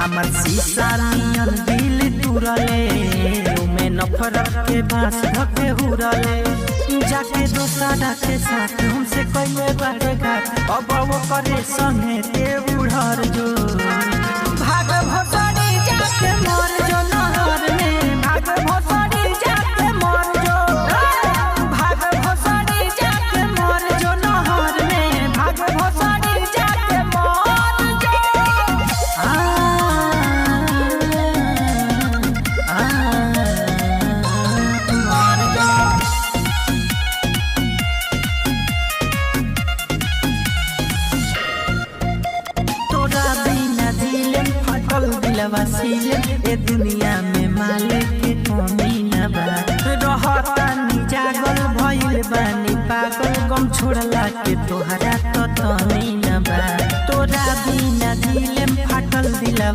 हमर शीशा नियन दिल तुरले में नफरत के बांस धके हुरले जाके दोसरा के साथ हमसे कइले बड़े घाट अब वो करे संगे ते उड़र जो भाग भोसड़ी जाके मर जो नहर में भाग भोसड़ी जाके मर जो भाग भोसड़ी जाके मर जो नहर में भाग भोसड़ी जाके मर जो ए दुनिया में मालिक के कमी न बा रहता नी जागल भइल बानी पागल गम छोड़ला के तोहरा तो तनी न बा तोरा बिना दिल में फाटल दिलवा।